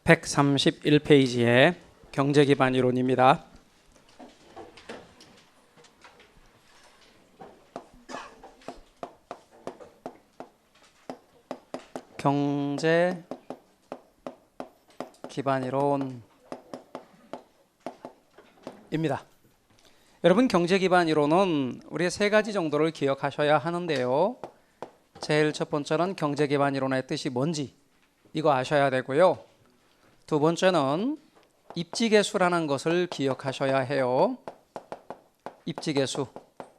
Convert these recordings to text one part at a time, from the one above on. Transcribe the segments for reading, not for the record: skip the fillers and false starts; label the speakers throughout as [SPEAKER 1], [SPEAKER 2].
[SPEAKER 1] 131페이지의 경제기반 이론입니다. 경제 기반 이론입니다. 여러분, 경제 기반 이론은 우리 세 가지 정도를 기억하셔야 하는데요. 제일 첫 번째는 경제 기반 이론의 뜻이 뭔지 이거 아셔야 되고요. 두 번째는 입지계수라는 것을 기억하셔야 해요. 입지계수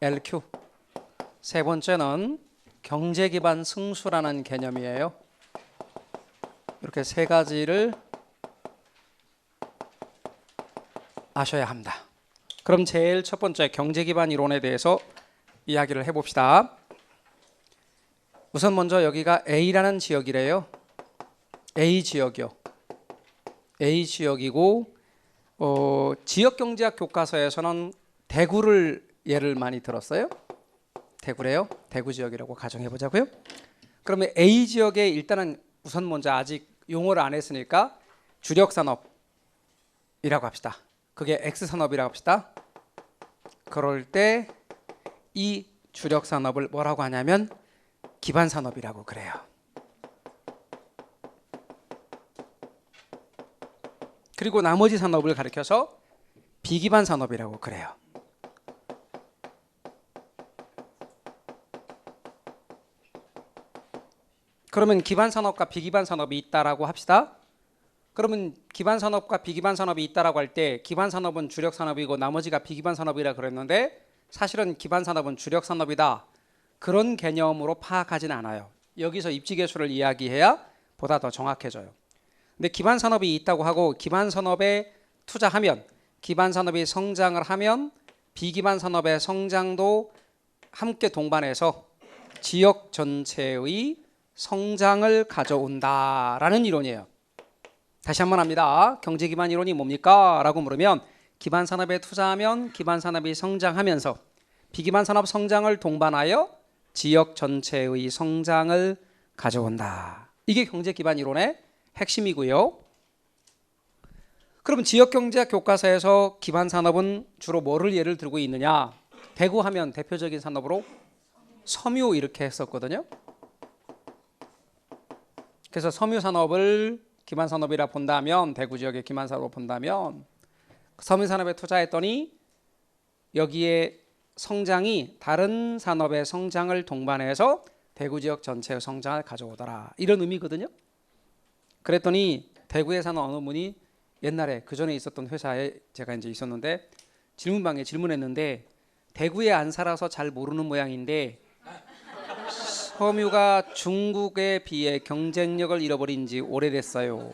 [SPEAKER 1] LQ. 세 번째는 경제 기반 승수라는 개념이에요. 이렇게 세 가지를 아셔야 합니다. 그럼 제일 첫 번째 경제 기반 이론에 대해서 이야기를 해봅시다. 우선 먼저 여기가 A라는 지역이래요. A 지역이요. A 지역이고 지역경제학 교과서에서는 대구를 예를 많이 들었어요. 대구래요. 대구 지역이라고 가정해 보자고요. 그러면 A 지역에 일단은 우선 먼저 아직 용어를 안 했으니까 주력산업이라고 합시다. 그게 X산업이라고 합시다. 그럴 때 이 주력산업을 뭐라고 하냐면 기반산업이라고 그래요. 그리고 나머지 산업을 가리켜서 비기반산업이라고 그래요. 그러면 기반산업과 비기반산업이 있다라고 합시다. 그러면 기반산업과 비기반산업이 있다라고 할 때 기반산업은 주력산업이고 나머지가 비기반산업이라 그랬는데 사실은 기반산업은 주력산업이다. 그런 개념으로 파악하진 않아요. 여기서 입지계수를 이야기해야 보다 더 정확해져요. 근데 기반산업이 있다고 하고 기반산업에 투자하면 기반산업이 성장을 하면 비기반산업의 성장도 함께 동반해서 지역 전체의 성장을 가져온다라는 이론이에요. 다시 한번 합니다. 경제기반 이론이 뭡니까? 라고 물으면 기반산업에 투자하면 기반산업이 성장하면서 비기반산업 성장을 동반하여 지역 전체의 성장을 가져온다. 이게 경제기반 이론의 핵심이고요. 그럼 지역경제학 교과서에서 기반산업은 주로 뭐를 예를 들고 있느냐? 대구 하면 대표적인 산업으로 섬유 이렇게 했었거든요. 그래서 섬유산업을 기반산업이라 본다면 대구 지역의 기반산업으로 본다면 섬유산업에 투자했더니 여기에 성장이 다른 산업의 성장을 동반해서 대구 지역 전체의 성장을 가져오더라. 이런 의미거든요. 그랬더니 대구에 사는 어느 분이 옛날에 그 전에 있었던 회사에 제가 이제 있었는데 질문방에 질문했는데 대구에 안 살아서 잘 모르는 모양인데 섬유가 중국에 비해 경쟁력을 잃어버린 지 오래됐어요.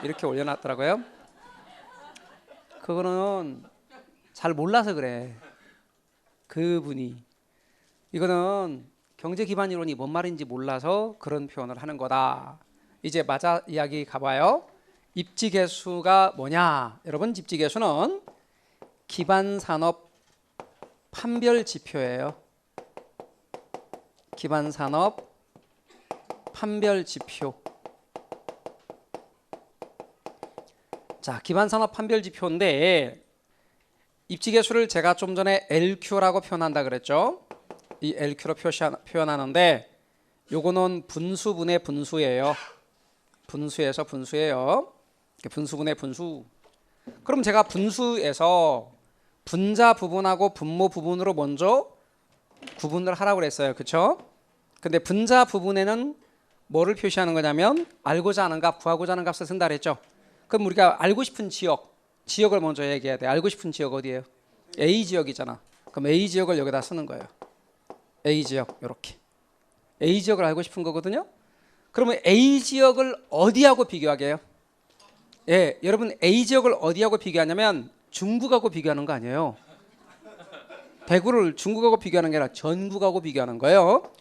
[SPEAKER 1] 이렇게 올려놨더라고요. 그거는 잘 몰라서 그래. 그분이. 이거는 경제 기반 이론이 뭔 말인지 몰라서 그런 표현을 하는 거다. 이제 맞아 이야기 가봐요. 입지계수가 뭐냐? 여러분, 입지계수는 기반산업 판별지표예요. 기반산업 판별지표. 자, 기반산업 판별지표인데 입지계수를 제가 좀 전에 LQ라고 표현한다 그랬죠. 이 LQ로 표현하는데 요거는 분수분의 분수예요. 분수에서 분수예요. 분수분의 분수. 그럼 제가 분수에서 분자 부분하고 분모 부분으로 먼저 구분을 하라고 그랬어요. 그렇죠? 근데 분자 부분에는 뭐를 표시하는 거냐면 알고자 하는 값, 구하고자 하는 값을 쓴다 그랬죠. 그럼 우리가 알고 싶은 지역을 먼저 얘기해야 돼. 알고 싶은 지역 어디예요? A 지역이잖아. 그럼 A 지역을 여기다 쓰는 거예요. A 지역 이렇게. A 지역을 알고 싶은 거거든요. 그러면 A 지역을 어디하고 비교하게 해요? 예, 여러분 A 지역을 어디하고 비교하냐면 중국하고 비교하는 거 아니에요. 대구를 중국하고 비교하는 게 아니라 전국하고 비교하는 거예요.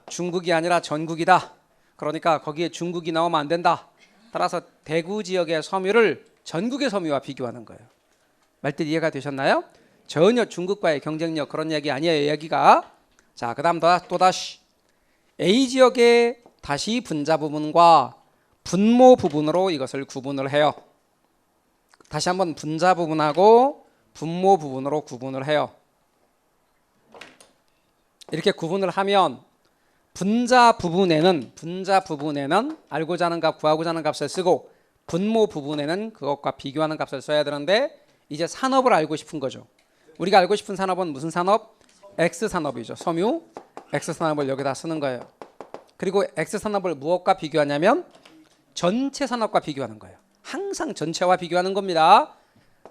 [SPEAKER 1] 중국이 아니라 전국이다. 그러니까 거기에 중국이 나오면 안 된다. 따라서 대구 지역의 섬유를 전국의 섬유와 비교하는 거예요. 말뜻 이해가 되셨나요? 전혀 중국과의 경쟁력 그런 얘기 아니에요. 여기가. 자, 그 다음 또다시 A 지역의 다시 분자 부분과 분모 부분으로 이것을 구분을 해요. 다시 한번 분자 부분하고 분모 부분으로 구분을 해요. 이렇게 구분을 하면 분자 부분에는 알고자 하는 값, 구하고자 하는 값을 쓰고 분모 부분에는 그것과 비교하는 값을 써야 되는데 이제 산업을 알고 싶은 거죠. 우리가 알고 싶은 산업은 무슨 산업? X산업이죠. 섬유 X산업을 여기다 쓰는 거예요. 그리고 X산업을 무엇과 비교하냐면 전체 산업과 비교하는 거예요. 항상 전체와 비교하는 겁니다.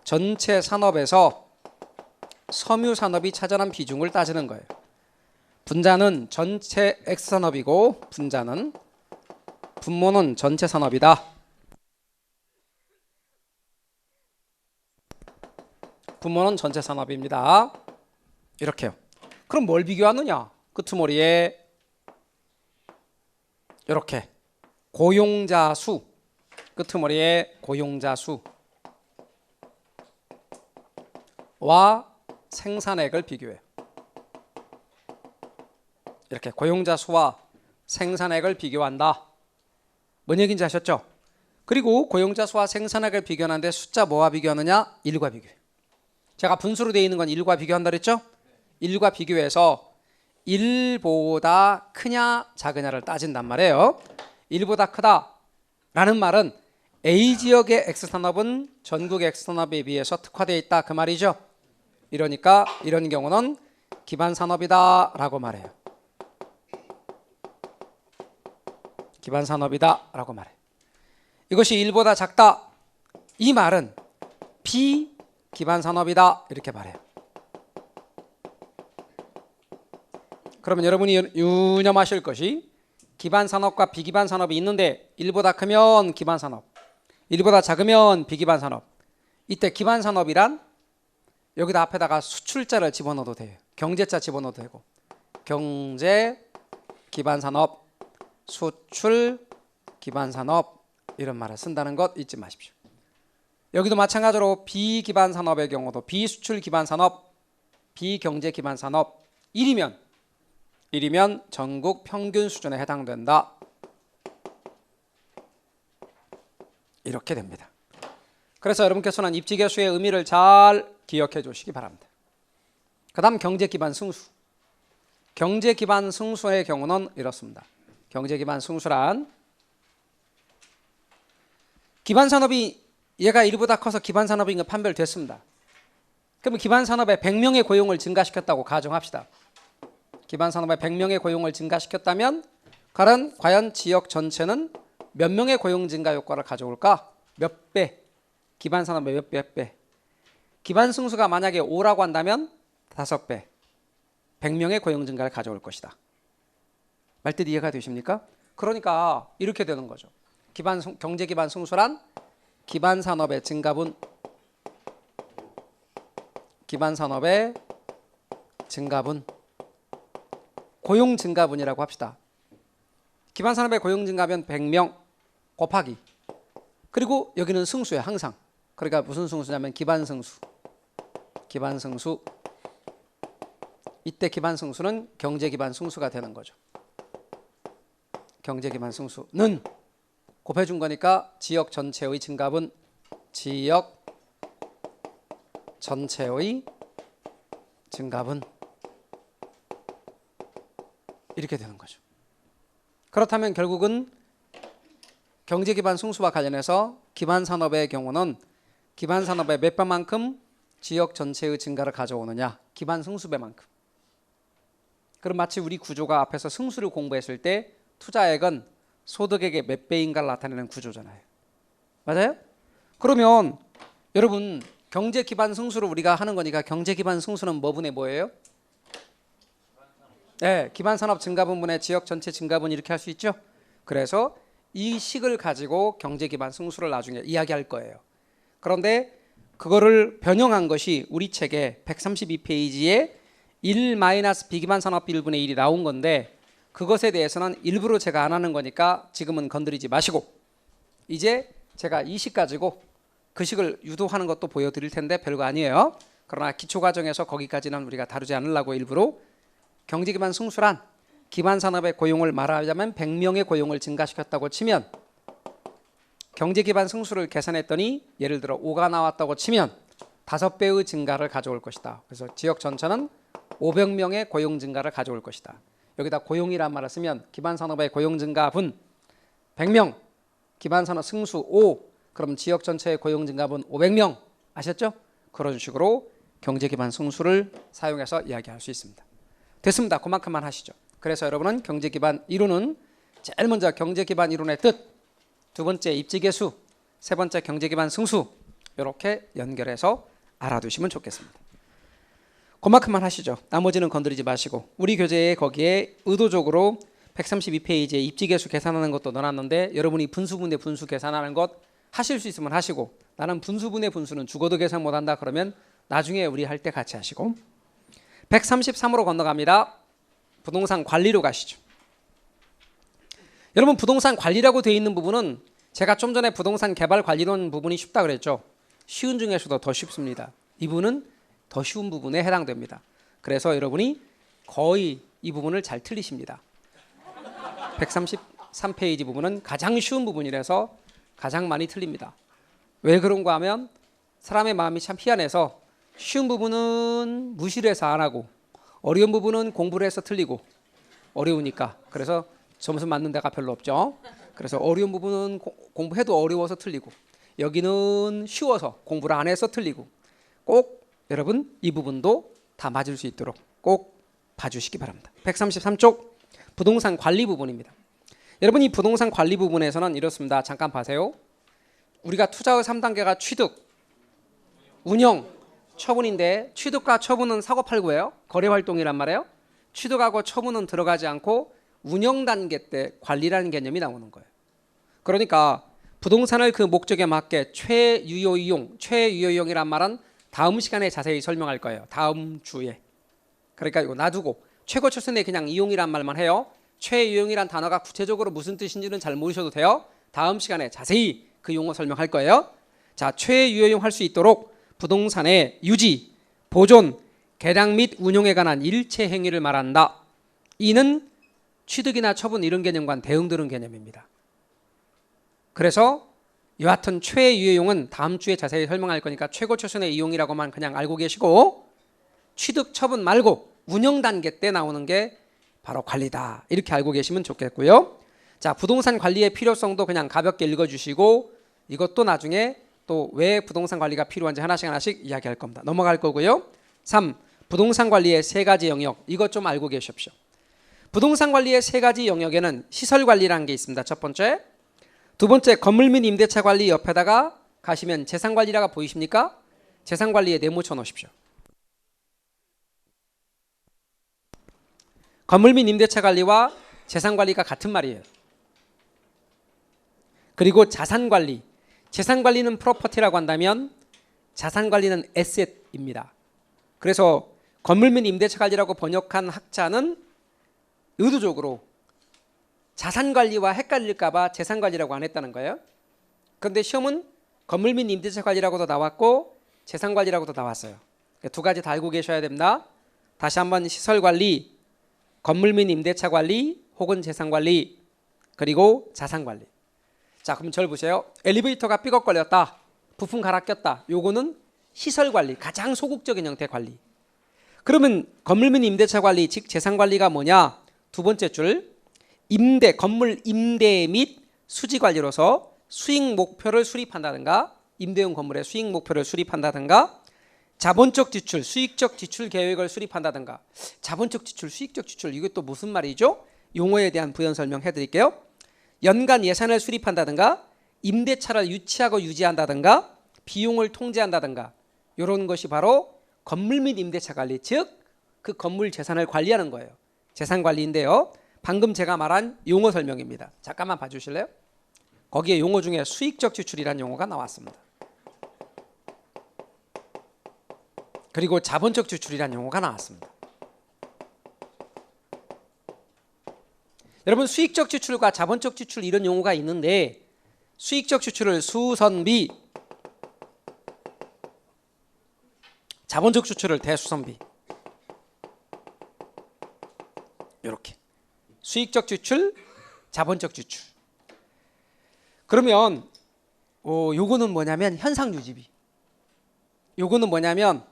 [SPEAKER 1] 전체 산업에서 섬유 산업이 차지하는 비중을 따지는 거예요. 분자는 전체 X산업이고 분모는 전체 산업이다. 분모는 전체 산업입니다. 이렇게요. 그럼 뭘 비교하느냐? 끄트머리에 이렇게 고용자 수, 끄트머리에 고용자 수와 생산액을 비교해요. 이렇게 고용자 수와 생산액을 비교한다. 뭔 얘기인지 아셨죠? 그리고 고용자 수와 생산액을 비교하는데 숫자 뭐와 비교하느냐? 1과 비교해요. 제가 분수로 되어 있는 건 1과 비교한다 그랬죠? 1과 비교해서 1보다 크냐 작으냐를 따진단 말이에요. 1보다 크다라는 말은 A 지역의 X산업은 전국 X산업에 비해서 특화되어 있다 그 말이죠. 이러니까 이런 경우는 기반산업이다 라고 말해요. 기반산업이다 라고 말해요. 이것이 1보다 작다 이 말은 비기반산업이다 이렇게 말해요. 그러면 여러분이 유념하실 것이 기반산업과 비기반산업이 있는데 1보다 크면 기반산업, 1보다 작으면 비기반산업. 이때 기반산업이란 여기다 앞에다가 수출자를 집어넣어도 돼요. 경제자 집어넣어도 되고 경제 기반산업, 수출 기반산업 이런 말을 쓴다는 것 잊지 마십시오. 여기도 마찬가지로 비기반산업의 경우도 비수출 기반산업, 비경제 기반산업 1이면 전국 평균 수준에 해당된다. 이렇게 됩니다. 그래서 여러분께서는 입지계수의 의미를 잘 기억해 주시기 바랍니다. 그 다음 경제기반 승수. 경제기반 승수의 경우는 이렇습니다. 경제기반 승수란 기반산업이 얘가 1보다 커서 기반산업인 거 판별됐습니다. 그러면 기반산업에 100명의 고용을 증가시켰다고 가정합시다. 기반산업에 100명의 고용을 증가시켰다면 과연 지역 전체는 몇 명의 고용 증가 효과를 가져올까? 몇 배? 기반산업의 몇 배? 기반승수가 만약에 5라고 한다면 5배 100명의 고용 증가를 가져올 것이다. 말뜻 이해가 되십니까? 그러니까 이렇게 되는 거죠. 경제기반 승수란 기반산업의 증가분, 기반산업의 증가분, 고용 증가분이라고 합시다. 기반산업의 고용 증가면 100명 곱하기, 그리고 여기는 승수예요. 항상. 그러니까 무슨 승수냐면 기반승수. 기반승수. 이때 기반승수는 경제기반승수가 되는 거죠. 경제기반승수는 곱해준 거니까 지역 전체의 증가분, 지역 전체의 증가분 이렇게 되는 거죠. 그렇다면 결국은 경제기반 승수와 관련해서 기반산업의 경우는 기반산업의 몇 배만큼 지역 전체의 증가를 가져오느냐, 기반 승수배만큼. 그럼 마치 우리 구조가 앞에서 승수를 공부했을 때 투자액은 소득액의 몇 배인가를 나타내는 구조잖아요. 맞아요? 그러면 여러분 경제기반 승수를 우리가 하는 거니까 경제기반 승수는 뭐분의 뭐예요? 네, 기반산업 증가분분의 지역 전체 증가분 이렇게 할 수 있죠. 그래서 이 식을 가지고 경제기반 승수를 나중에 이야기할 거예요. 그런데 그거를 변형한 것이 우리 책에 132페이지에 1-비기반산업 1분의 1이 나온 건데 그것에 대해서는 일부러 제가 안 하는 거니까 지금은 건드리지 마시고 이제 제가 이 식 가지고 그 식을 유도하는 것도 보여드릴 텐데 별거 아니에요. 그러나 기초과정에서 거기까지는 우리가 다루지 않으려고 일부러 경제기반 승수란 기반산업의 고용을 말하자면 100명의 고용을 증가시켰다고 치면 경제 기반 승수를 계산했더니 예를 들어 5가 나왔다고 치면 5배의 증가를 가져올 것이다. 그래서 지역 전체는 500명의 고용 증가를 가져올 것이다. 여기다 고용이란 말을 쓰면 기반 산업의 고용 증가분 100명, 기반 산업 승수 5, 그럼 지역 전체의 고용 증가분 500명. 아셨죠? 그런 식으로 경제 기반 승수를 사용해서 이야기할 수 있습니다. 됐습니다. 그만큼만 하시죠. 그래서 여러분은 경제 기반 이론은 제일 먼저 경제 기반 이론의 뜻, 두 번째 입지계수, 세 번째 경제 기반 승수 이렇게 연결해서 알아두시면 좋겠습니다. 그만큼만 하시죠. 나머지는 건드리지 마시고 우리 교재에 거기에 의도적으로 132페이지에 입지계수 계산하는 것도 넣어놨는데 여러분이 분수분의 분수 계산하는 것 하실 수 있으면 하시고 나는 분수분의 분수는 죽어도 계산 못한다 그러면 나중에 우리 할 때 같이 하시고 133으로 건너갑니다. 부동산 관리로 가시죠. 여러분 부동산 관리라고 되어 있는 부분은 제가 좀 전에 부동산 개발 관리론 부분이 쉽다 그랬죠. 쉬운 중에서도 더 쉽습니다. 이 부분은 더 쉬운 부분에 해당됩니다. 그래서 여러분이 거의 이 부분을 잘 틀리십니다. 133페이지 부분은 가장 쉬운 부분이라서 가장 많이 틀립니다. 왜 그런가 하면 사람의 마음이 참 희한해서 쉬운 부분은 무시를 해서 안 하고 어려운 부분은 공부를 해서 틀리고 어려우니까 그래서 점수 맞는 데가 별로 없죠. 그래서 어려운 부분은 공부해도 어려워서 틀리고 여기는 쉬워서 공부를 안 해서 틀리고 꼭 여러분 이 부분도 다 맞을 수 있도록 꼭 봐주시기 바랍니다. 133쪽 부동산 관리 부분입니다. 여러분 이 부동산 관리 부분에서는 이렇습니다. 잠깐 봐세요. 우리가 투자의 3단계가 취득, 운영, 처분인데 취득과 처분은 사고팔고예요. 거래활동이란 말이에요. 취득하고 처분은 들어가지 않고 운영 단계 때 관리라는 개념이 나오는 거예요. 그러니까 부동산을 그 목적에 맞게 최유효이용이란 말은 다음 시간에 자세히 설명할 거예요. 다음 주에. 그러니까 이거 놔두고 최고 최선의 그냥 이용이란 말만 해요. 최유용이란 단어가 구체적으로 무슨 뜻인지는 잘 모르셔도 돼요. 다음 시간에 자세히 그 용어 설명할 거예요. 자, 최유용 할 수 있도록 부동산의 유지, 보존, 개량 및 운용에 관한 일체 행위를 말한다. 이는 취득이나 처분 이런 개념과는 대응되는 개념입니다. 그래서 여하튼 최유용은 다음 주에 자세히 설명할 거니까 최고 최선의 이용이라고만 그냥 알고 계시고 취득, 처분 말고 운영 단계 때 나오는 게 바로 관리다. 이렇게 알고 계시면 좋겠고요. 자, 부동산 관리의 필요성도 그냥 가볍게 읽어주시고 이것도 나중에 또 왜 부동산 관리가 필요한지 하나씩 이야기할 겁니다. 넘어갈 거고요. 3. 부동산 관리의 세 가지 영역. 이것 좀 알고 계십시오. 부동산 관리의 세 가지 영역에는 시설 관리라는 게 있습니다. 첫 번째. 두 번째 건물 및 임대차 관리 옆에다가 가시면 재산 관리라가 보이십니까? 재산 관리에 네모 쳐놓으십시오. 건물 및 임대차 관리와 재산 관리가 같은 말이에요. 그리고 자산 관리. 재산 관리는 프로퍼티라고 한다면 자산 관리는 에셋입니다. 그래서 건물 및 임대차 관리라고 번역한 학자는 의도적으로 자산 관리와 헷갈릴까 봐 재산 관리라고 안 했다는 거예요. 그런데 시험은 건물 및 임대차 관리라고도 나왔고 재산 관리라고도 나왔어요. 두 가지 다 알고 계셔야 됩니다. 다시 한번 시설 관리, 건물 및 임대차 관리 혹은 재산 관리 그리고 자산 관리. 자, 그럼 절 보세요. 엘리베이터가 삐걱 걸렸다. 부품 갈아 꼈다. 요거는 시설 관리, 가장 소극적인 형태 관리. 그러면 건물 및 임대차 관리, 즉 재산 관리가 뭐냐? 두 번째 줄 임대, 건물 임대 및 수지 관리로서 수익 목표를 수립한다든가 임대용 건물의 수익 목표를 수립한다든가 자본적 지출, 수익적 지출 계획을 수립한다든가 자본적 지출, 수익적 지출 이게 또 무슨 말이죠? 용어에 대한 부연 설명해 드릴게요. 연간 예산을 수립한다든가 임대차를 유치하고 유지한다든가 비용을 통제한다든가 이런 것이 바로 건물 및 임대차 관리, 즉 그 건물 재산을 관리하는 거예요. 재산 관리인데요. 방금 제가 말한 용어 설명입니다. 잠깐만 봐주실래요? 거기에 용어 중에 수익적 지출이라는 용어가 나왔습니다. 그리고 자본적 지출이라는 용어가 나왔습니다. 여러분 수익적 지출과 자본적 지출 이런 용어가 있는데 수익적 지출을 수선비, 자본적 지출을 대수선비 이렇게 수익적 지출, 자본적 지출. 그러면 요거는 뭐냐면 현상 유지비. 요거는 뭐냐면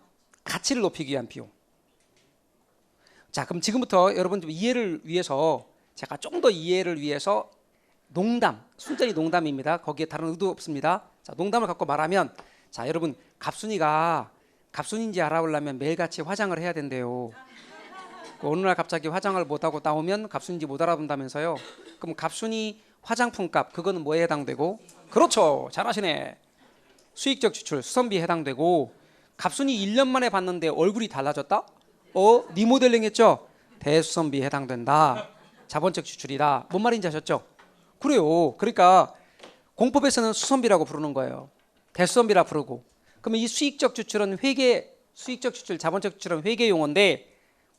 [SPEAKER 1] 가치를 높이기 위한 비용. 자, 그럼 지금부터 여러분 좀 이해를 위해서 제가 좀 더 이해를 위해서 농담, 순전히 농담입니다. 거기에 다른 의도 없습니다. 자, 농담을 갖고 말하면, 자, 여러분 갑순인지 알아보려면 매일같이 화장을 해야 된대요. 어느 날 갑자기 화장을 못하고 나오면 갑순인지 못 알아본다면서요. 그럼 갑순이 화장품값, 그거는 뭐에 해당되고? 그렇죠, 잘하시네. 수익적 지출, 수선비에 해당되고. 갑순이 1년 만에 봤는데 얼굴이 달라졌다? 리모델링 했죠? 대수선비에 해당된다. 자본적 지출이다. 뭔 말인지 아셨죠? 그래요. 그러니까 공법에서는 수선비라고 부르는 거예요. 대수선비라 부르고. 그러면 이 수익적 지출은 수익적 지출, 자본적 지출은 회계 용어인데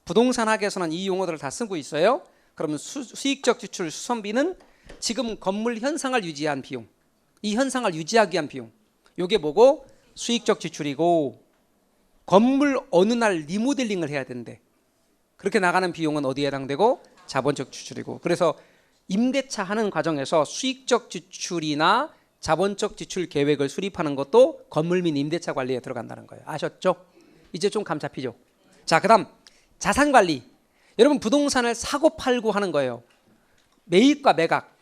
[SPEAKER 1] 부동산학에서는 이 용어들을 다 쓰고 있어요. 그러면 수익적 지출, 수선비는 지금 건물 현상을 유지한 비용, 이 현상을 유지하기 위한 비용, 요게 뭐고? 수익적 지출이고, 건물 어느 날 리모델링을 해야 되는데 그렇게 나가는 비용은 어디에 해당되고? 자본적 지출이고. 그래서 임대차 하는 과정에서 수익적 지출이나 자본적 지출 계획을 수립하는 것도 건물 및 임대차 관리에 들어간다는 거예요. 아셨죠? 이제 좀 감 잡히죠? 자, 그다음 자산 관리. 여러분 부동산을 사고 팔고 하는 거예요. 매입과 매각.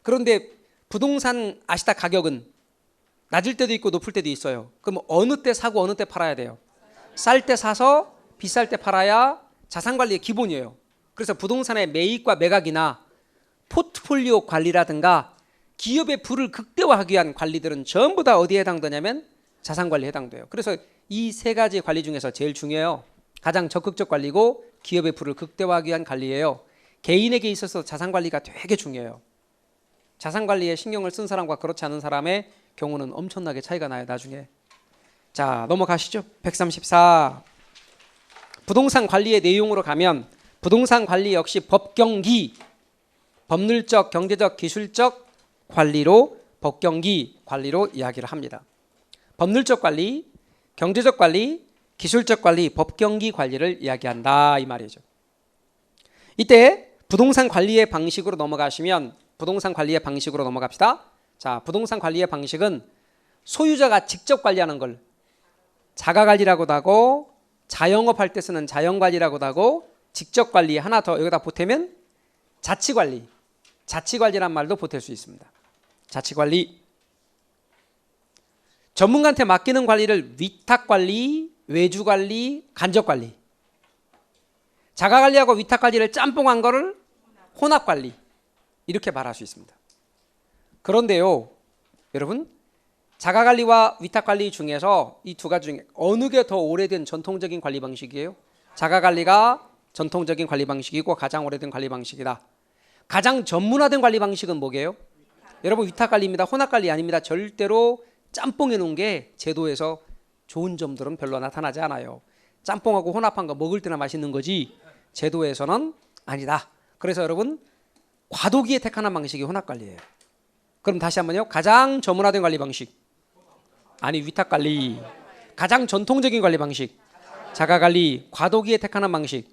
[SPEAKER 1] 그런데 부동산 아시다, 가격은 낮을 때도 있고 높을 때도 있어요. 그럼 어느 때 사고 어느 때 팔아야 돼요? 쌀 때 사서 비쌀 때 팔아야 자산 관리의 기본이에요. 그래서 부동산의 매입과 매각이나 포트폴리오 관리라든가 기업의 부를 극대화하기 위한 관리들은 전부 다 어디에 해당되냐면 자산 관리에 해당돼요. 그래서 이 세 가지 관리 중에서 제일 중요해요. 가장 적극적 관리고 기업의 부를 극대화하기 위한 관리예요. 개인에게 있어서 자산 관리가 되게 중요해요. 자산 관리에 신경을 쓴 사람과 그렇지 않은 사람의 경우는 엄청나게 차이가 나요, 나중에. 자, 넘어가시죠. 134. 부동산 관리의 내용으로 가면 부동산 관리 역시 법경기, 법률적, 경제적, 기술적 관리로 법경기 관리로 이야기를 합니다. 법률적 관리, 경제적 관리, 기술적 관리, 법경기 관리를 이야기한다 이 말이죠. 이때 부동산 관리의 방식으로 넘어가시면 부동산 관리의 방식으로 넘어갑시다. 자, 부동산 관리의 방식은 소유자가 직접 관리하는 걸 자가관리라고도 하고, 자영업할 때 쓰는 자영관리라고도 하고, 직접 관리 하나 더 여기다 보태면 자치관리, 자치관리란 말도 보탤 수 있습니다. 자치관리. 전문가한테 맡기는 관리를 위탁관리, 외주관리, 간접관리. 자가관리하고 위탁관리를 짬뽕한 거를 혼합관리, 이렇게 말할 수 있습니다. 그런데요, 여러분, 자가관리와 위탁관리 중에서 이 두 가지 중에 어느 게 더 오래된 전통적인 관리 방식이에요? 자가관리가 전통적인 관리 방식이고 가장 오래된 관리 방식이다. 가장 전문화된 관리 방식은 뭐게요? 여러분, 위탁관리입니다. 혼합관리 아닙니다. 절대로 짬뽕해 놓은 게 제도에서 좋은 점들은 별로 나타나지 않아요. 짬뽕하고 혼합한 거 먹을 때나 맛있는 거지 제도에서는 아니다. 그래서 여러분, 과도기에 택하는 방식이 혼합관리예요. 그럼 다시 한번요. 가장 전문화된 관리 방식, 아니 위탁관리. 가장 전통적인 관리 방식, 자가관리. 과도기에 택하는 방식,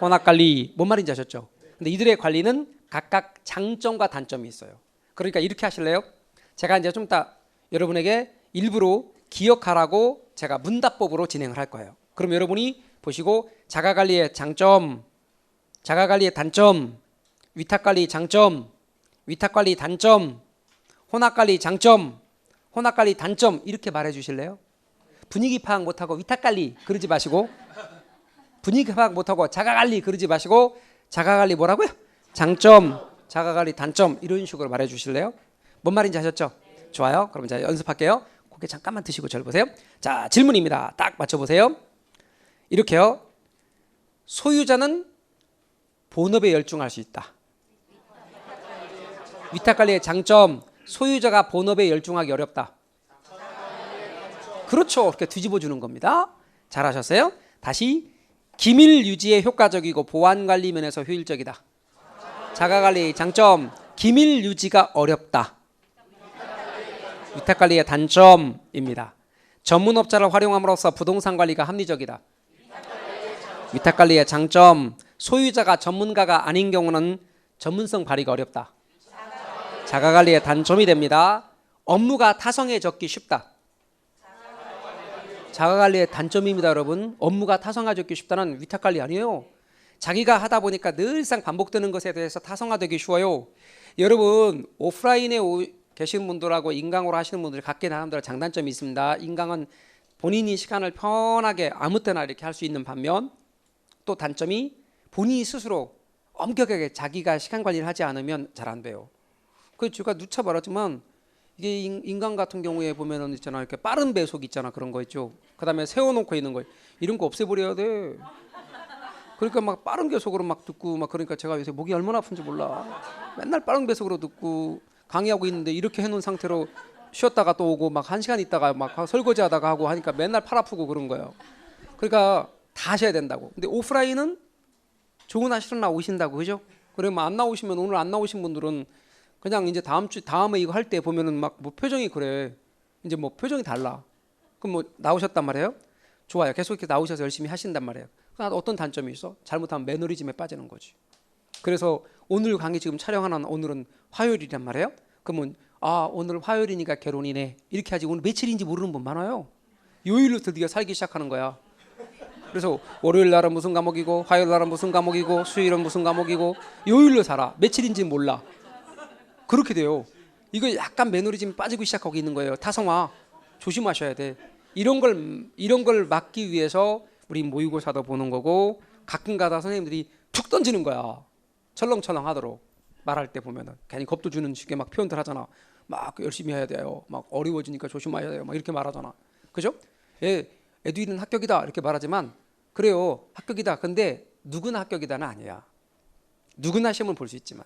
[SPEAKER 1] 혼합관리. 뭔 말인지 아셨죠? 근데 이들의 관리는 각각 장점과 단점이 있어요. 그러니까 이렇게 하실래요? 제가 이제 좀 이따 여러분에게 일부러 기억하라고 제가 문답법으로 진행을 할 거예요. 그럼 여러분이 보시고 자가관리의 장점, 자가관리의 단점, 위탁관리 장점, 위탁관리 단점, 혼합관리 장점, 혼합관리 단점, 이렇게 말해 주실래요? 분위기 파악 못하고 위탁관리 그러지 마시고, 분위기 파악 못하고 자가관리 그러지 마시고, 자가관리 뭐라고요? 장점, 자가관리 단점, 이런 식으로 말해 주실래요? 뭔 말인지 아셨죠? 좋아요. 그럼 이제 연습할게요. 고개 잠깐만 드시고 저를 보세요. 자, 질문입니다. 딱 맞춰보세요. 이렇게요. 소유자는 본업에 열중할 수 있다. 위탁관리의 장점, 소유자가 본업에 열중하기 어렵다. 그렇죠. 그렇게 뒤집어 주는 겁니다. 잘하셨어요. 다시, 기밀 유지에 효과적이고 보안관리 면에서 효율적이다. 자가관리의 장점, 기밀 유지가 어렵다. 위탁관리의 단점입니다. 전문업자를 활용함으로써 부동산 관리가 합리적이다. 위탁관리의 장점, 소유자가 전문가가 아닌 경우는 전문성 발휘가 어렵다. 자가관리의 단점이 됩니다. 업무가 타성해졌기 쉽다. 자가관리의 단점입니다, 여러분. 업무가 타성화되기 쉽다는 위탁관리 아니에요. 자기가 하다 보니까 늘상 반복되는 것에 대해서 타성화되기 쉬워요. 여러분, 오프라인에 계신 분들하고 인강으로 하시는 분들이 각기 나름대로 장단점이 있습니다. 인강은 본인이 시간을 편하게 아무 때나 이렇게 할 수 있는 반면, 또 단점이 본인이 스스로 엄격하게 자기가 시간 관리를 하지 않으면 잘 안 돼요. 그 제가 누차 말하지만 이게 인강 같은 경우에 보면은 있잖아, 이렇게 빠른 배속 있잖아, 그런 거 있죠. 그다음에 세워놓고 있는 거, 이런 거 없애버려야 돼. 그러니까 막 빠른 배속으로 막 듣고 막, 그러니까 제가 요새 목이 얼마나 아픈지 몰라. 맨날 빠른 배속으로 듣고 강의하고 있는데 이렇게 해놓은 상태로 쉬었다가 또 오고 막 1시간 있다가 막 설거지하다가 하고 하니까 맨날 팔 아프고 그런 거예요. 그러니까 다 하셔야 된다고. 근데 오프라인은 좋은 하시러 나오신다고, 그죠? 그러면 안 나오시면, 오늘 안 나오신 분들은 그냥 이제 다음에 이거 할 때 보면은 막 뭐 표정이 그래. 이제 뭐 표정이 달라. 그럼 뭐 나오셨단 말이에요? 좋아요. 계속 이렇게 나오셔서 열심히 하신단 말이에요. 그러나 어떤 단점이 있어? 잘못하면 매너리즘에 빠지는 거지. 그래서 오늘 강의 지금 촬영하는 오늘은 화요일이란 말이에요. 그러면 오늘 화요일이니까 결혼이네, 이렇게 하지. 오늘 며칠인지 모르는 분 많아요. 요일로 드디어 살기 시작하는 거야. 그래서 월요일 날은 무슨 과목이고, 화요일 날은 무슨 과목이고, 수요일은 무슨 과목이고, 요일로 살아. 며칠인지 몰라. 그렇게 돼요. 이거 약간 매너리즘 빠지고 시작하고 있는 거예요. 타성화 조심하셔야 돼. 이런 걸 막기 위해서 우리 모의고사도 보는 거고, 가끔가다 선생님들이 툭 던지는 거야. 철렁철렁 하도록 말할 때 보면은 괜히 겁도 주는 식의 막 표현들 하잖아. 막 열심히 해야 돼요. 막 어려워지니까 조심해야 돼요. 막 이렇게 말하잖아. 그죠? 애들은 합격이다 이렇게 말하지만, 그래요, 합격이다. 근데 누구나 합격이다는 아니야. 누구나 시험을 볼 수 있지만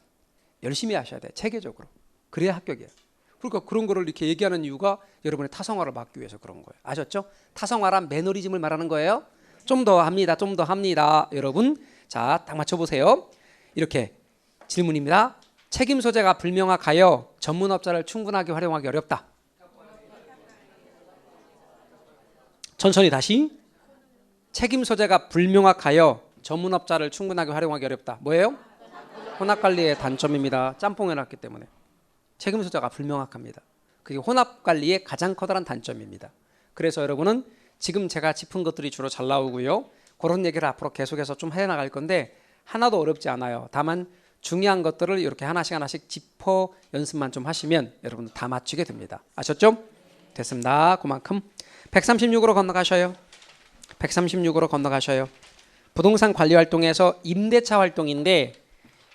[SPEAKER 1] 열심히 하셔야 돼, 체계적으로. 그래야 합격이야. 그러니까 그런 거를 이렇게 얘기하는 이유가 여러분의 타성화를 막기 위해서 그런 거예요. 아셨죠? 타성화란 매너리즘을 말하는 거예요. 좀 더 합니다. 좀 더 합니다. 여러분, 자, 딱 맞춰보세요. 이렇게 질문입니다. 책임 소재가 불명확하여 전문업자를 충분하게 활용하기 어렵다. 천천히 다시. 책임 소재가 불명확하여 전문업자를 충분하게 활용하기 어렵다. 뭐예요? 혼합관리의 단점입니다. 짬뽕 해놨기 때문에. 책임 소재가 불명확합니다. 그게 혼합관리의 가장 커다란 단점입니다. 그래서 여러분은 지금 제가 짚은 것들이 주로 잘 나오고요. 그런 얘기를 앞으로 계속해서 좀 해나갈 건데 하나도 어렵지 않아요. 다만 중요한 것들을 이렇게 하나씩 짚어 연습만 좀 하시면 여러분들 다 맞추게 됩니다. 아셨죠? 됐습니다. 그만큼 136으로 건너가셔요. 136으로 건너가셔요. 부동산 관리 활동에서 임대차 활동인데,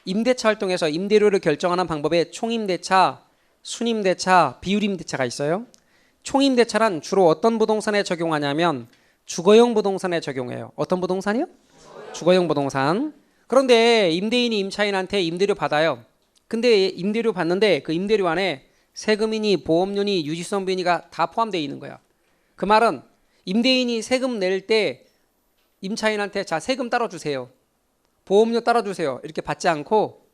[SPEAKER 1] 임대차 활동에서 임대료를 결정하는 방법에 총임대차, 순임대차, 비율임대차가 있어요. 총임대차란 주로 어떤 부동산에 적용하냐면 주거용 부동산에 적용해요. 어떤 부동산이요? 주거용 부동산. 그런데 임대인이 임차인한테 임대료 받아요. 근데 임대료 받는데 그 임대료 안에 세금이니 보험료니 유지성비니가 다 포함되어 있는 거야. 그 말은 임대인이 세금 낼 때 임차인한테 자, 세금 따라주세요, 보험료 따라주세요 이렇게 받지 않고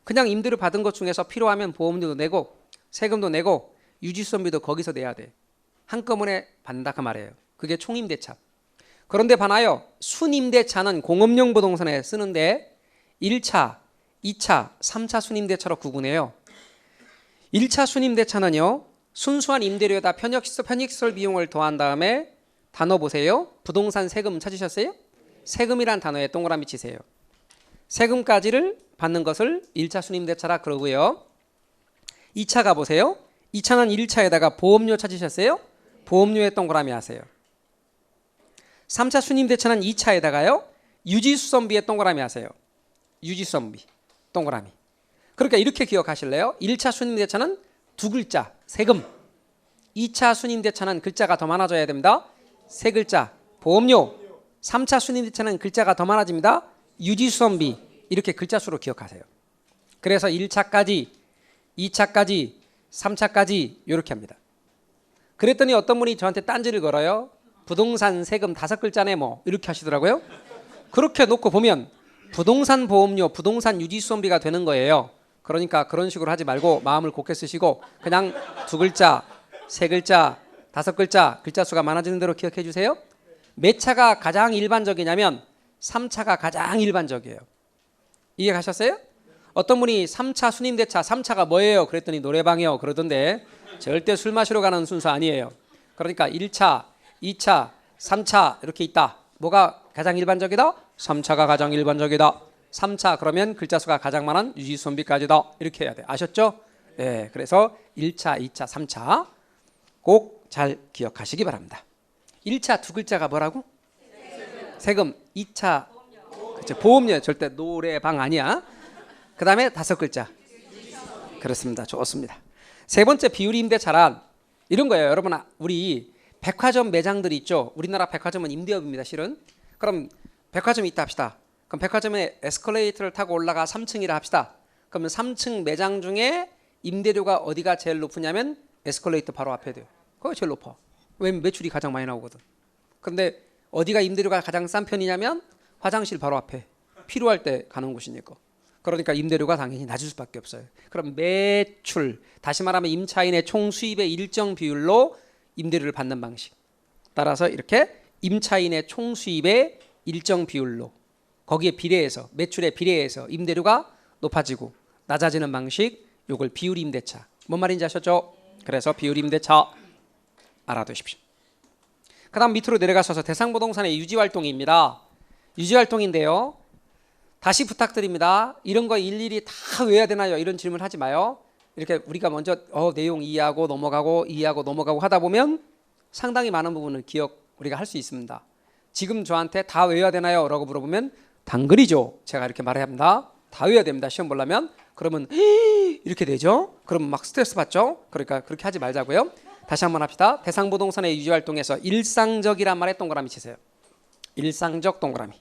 [SPEAKER 1] 그냥 임대료 받은 것 중에서 필요하면 보험료도 내고 세금도 내고 유지성비도 거기서 내야 돼. 한꺼번에 받는다 그 말이에요. 그게 총임대차. 그런데 반하여 순임대차는 공업용 부동산에 쓰는데 1차, 2차, 3차 순임대차로 구분해요. 1차 순임대차는요, 순수한 임대료에다 편익시설 비용을 더한 다음에 단어 보세요. 부동산 세금 찾으셨어요? 세금이란 단어에 동그라미 치세요. 세금까지를 받는 것을 1차 순임대차라 그러고요. 2차 가보세요. 2차는 1차에다가 보험료 찾으셨어요? 보험료에 동그라미 하세요. 3차 순임대차는 2차에다가요 유지수선비에 동그라미 하세요. 유지수선비 동그라미. 그러니까 이렇게 기억하실래요? 1차 순임대차는 두 글자 세금, 2차 순임대차는 글자가 더 많아져야 됩니다. 세 글자 보험료, 3차 순임대차는 글자가 더 많아집니다. 유지수선비. 이렇게 글자 수로 기억하세요. 그래서 1차까지, 2차까지, 3차까지 이렇게 합니다. 그랬더니 어떤 분이 저한테 딴지를 걸어요. 부동산 세금 5글자네 뭐 이렇게 하시더라고요. 그렇게 놓고 보면 부동산 보험료, 부동산 유지수선비가 되는 거예요. 그러니까 그런 식으로 하지 말고 마음을 곱게 쓰시고 그냥 두 글자, 세 글자, 5글자, 글자 수가 많아지는 대로 기억해 주세요. 몇 차가 가장 일반적이냐면 3차가 가장 일반적이에요. 이해 가셨어요? 어떤 분이 3차 순임대차, 3차가 뭐예요? 그랬더니 노래방이요 그러던데 절대 술 마시러 가는 순서 아니에요. 그러니까 1차, 2차, 3차 이렇게 있다. 뭐가 가장 일반적이다? 3차가 가장 일반적이다. 3차 그러면 글자 수가 가장 많은 유지선비까지다. 이렇게 해야 돼. 아셨죠? 네, 그래서 1차, 2차, 3차 꼭 잘 기억하시기 바랍니다. 1차 두 글자가 뭐라고? 세금. 2차 그렇죠. 보험료. 절대 노래방 아니야. 그 다음에 5글자. 그렇습니다. 좋습니다. 세 번째 비율 임대차란 이런 거예요. 여러분 우리 백화점 매장들이 있죠. 우리나라 백화점은 임대업입니다. 실은. 그럼 백화점이 있다 합시다. 그럼 백화점에 에스컬레이터를 타고 올라가 3층이라 합시다. 그러면 3층 매장 중에 임대료가 어디가 제일 높으냐면 에스컬레이터 바로 앞에 돼요. 거기 제일 높아. 왜냐면 매출이 가장 많이 나오거든. 그런데 어디가 임대료가 가장 싼 편이냐면 화장실 바로 앞에 필요할 때 가는 곳이니까. 그러니까 임대료가 당연히 낮을 수밖에 없어요. 그럼 매출, 다시 말하면 임차인의 총 수입의 일정 비율로 임대료를 받는 방식. 따라서 이렇게 임차인의 총 수입의 일정 비율로 거기에 비례해서 매출에 비례해서 임대료가 높아지고 낮아지는 방식. 요걸 비율 임대차. 뭔 말인지 아셨죠? 그래서 비율 임대차 알아두십시오. 그 다음 밑으로 내려가셔서 대상부동산의 유지활동입니다. 유지활동인데요. 다시 부탁드립니다. 이런 거 일일이 다 외워야 되나요? 이런 질문 하지 마요. 이렇게 우리가 먼저 내용 이해하고 넘어가고 하다 보면 상당히 많은 부분을 우리가 할 수 있습니다. 지금 저한테 다 외워야 되나요? 라고 물어보면 당근이죠. 제가 이렇게 말해야 합니다. 다 외워야 됩니다. 시험 보려면. 그러면 이렇게 되죠. 그러면 막 스트레스 받죠. 그러니까 그렇게 하지 말자고요. 다시 한번 합시다. 대상부동산의 유지활동에서 일상적이란 말에 동그라미 치세요. 일상적 동그라미.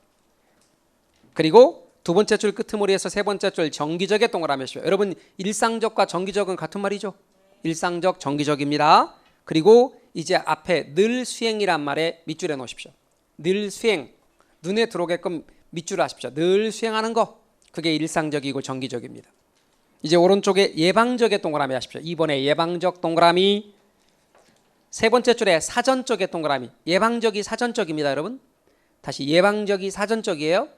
[SPEAKER 1] 그리고 두 번째 줄 끄트머리에서 세 번째 줄 정기적의 동그라미 하시오. 여러분 일상적과 정기적은 같은 말이죠. 일상적, 정기적입니다. 그리고 이제 앞에 늘 수행이란 말에 밑줄에 놓으십시오. 늘 수행. 눈에 들어오게끔 밑줄 하십시오. 늘 수행하는 거. 그게 일상적이고 정기적입니다. 이제 오른쪽에 예방적의 동그라미 하십시오. 2번에 예방적 동그라미. 세 번째 줄에 사전적의 동그라미. 예방적이 사전적입니다, 여러분. 다시 예방적이 사전적이에요.